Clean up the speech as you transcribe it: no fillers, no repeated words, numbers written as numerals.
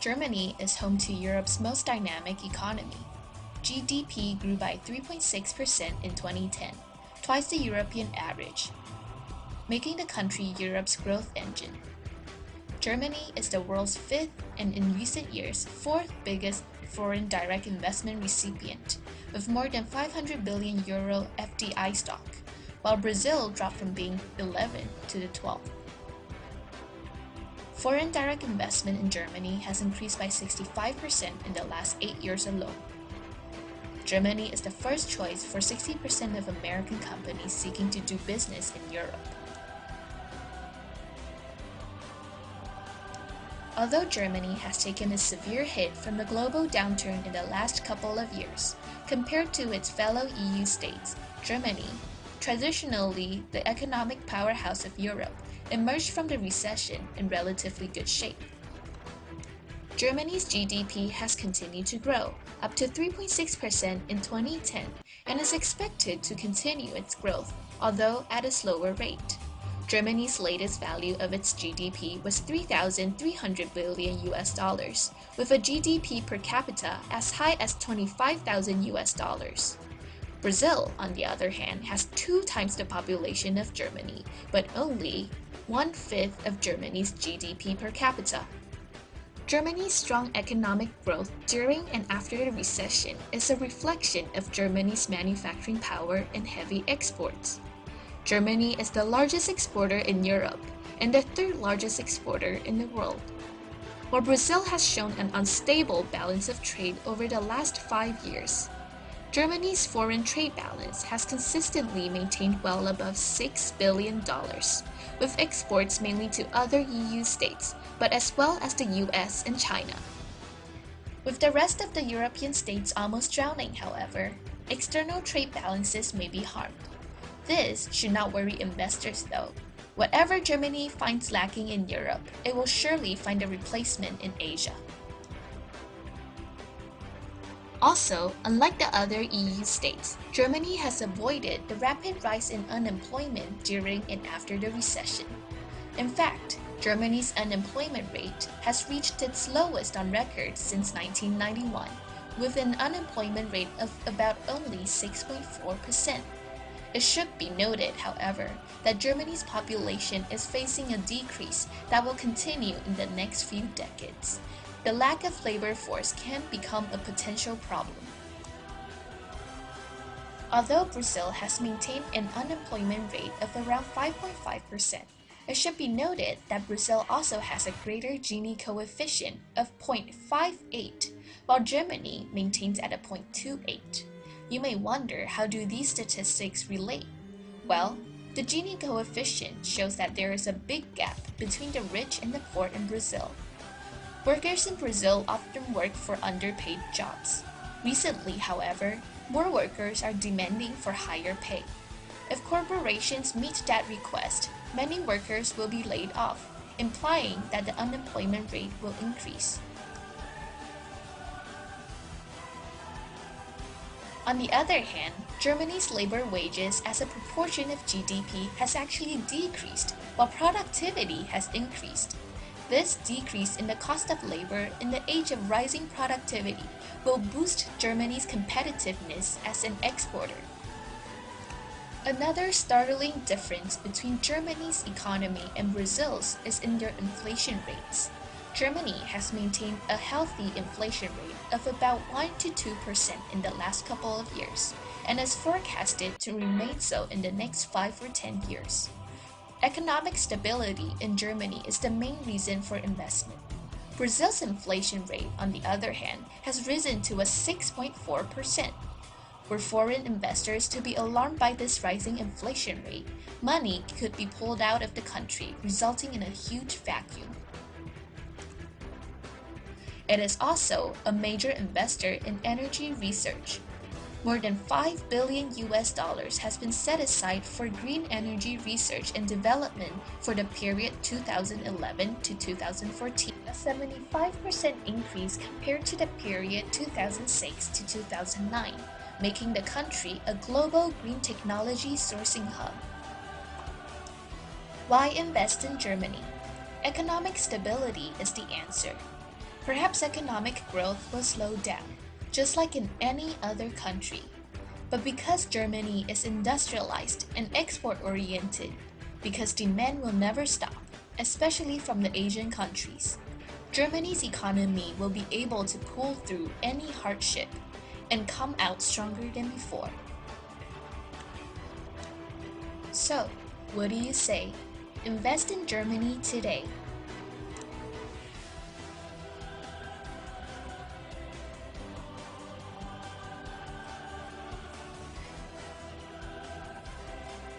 Germany is home to Europe's most dynamic economy. GDP grew by 3.6% in 2010, twice the European average, making the country Europe's growth engine. Germany is the world's fifth and in recent years fourth biggest foreign direct investment recipient, with more than 500 billion euro FDI stock, while Brazil dropped from being 11th to the 12th. Foreign direct investment in Germany has increased by 65% in the last 8 years alone. Germany is the first choice for 60% of American companies seeking to do business in Europe. Although Germany has taken a severe hit from the global downturn in the last couple of years, compared to its fellow EU states, Germany, traditionally the economic powerhouse of Europe, emerged from the recession in relatively good shape. Germany's GDP has continued to grow, up to 3.6% in 2010, and is expected to continue its growth, although at a slower rate. Germany's latest value of its GDP was 3,300 billion US dollars, with a GDP per capita as high as 25,000 US dollars. Brazil, on the other hand, has 2 times the population of Germany, but only 1/5 of Germany's GDP per capita. Germany's strong economic growth during and after the recession is a reflection of Germany's manufacturing power and heavy exports. Germany is the largest exporter in Europe and the third largest exporter in the world. While Brazil has shown an unstable balance of trade over the last 5 years, Germany's foreign trade balance has consistently maintained well above $6 billion, with exports mainly to other EU states, but as well as the US and China. With the rest of the European states almost drowning, however, external trade balances may be harmed. This should not worry investors though. Whatever Germany finds lacking in Europe, it will surely find a replacement in Asia. Also, unlike the other EU states, Germany has avoided the rapid rise in unemployment during and after the recession. In fact, Germany's unemployment rate has reached its lowest on record since 1991, with an unemployment rate of about only 6.4%. It should be noted, however, that Germany's population is facing a decrease that will continue in the next few decades. The lack of labor force can become a potential problem. Although Brazil has maintained an unemployment rate of around 5.5%, it should be noted that Brazil also has a greater Gini coefficient of 0.58, while Germany maintains at a 0.28. You may wonder, how do these statistics relate? Well, the Gini coefficient shows that there is a big gap between the rich and the poor in Brazil. Workers in Brazil often work for underpaid jobs. Recently, however, more workers are demanding for higher pay. If corporations meet that request, many workers will be laid off, implying that the unemployment rate will increase. On the other hand, Germany's labor wages as a proportion of GDP has actually decreased, while productivity has increased. This decrease in the cost of labor in the age of rising productivity will boost Germany's competitiveness as an exporter. Another startling difference between Germany's economy and Brazil's is in their inflation rates. Germany has maintained a healthy inflation rate of about 1 to 2% in the last couple of years, and is forecasted to remain so in the next 5 or 10 years. Economic stability in Germany is the main reason for investment. Brazil's inflation rate, on the other hand, has risen to a 6.4%. Were foreign investors to be alarmed by this rising inflation rate, money could be pulled out of the country, resulting in a huge vacuum. It is also a major investor in energy research. More than 5 billion US dollars has been set aside for green energy research and development for the period 2011 to 2014, a 75% increase compared to the period 2006 to 2009, making the country a global green technology sourcing hub. Why invest in Germany? Economic stability is the answer. Perhaps economic growth will slow down, just like in any other country. But because Germany is industrialized and export-oriented, because demand will never stop, especially from the Asian countries, Germany's economy will be able to pull through any hardship and come out stronger than before. So, what do you say? Invest in Germany today.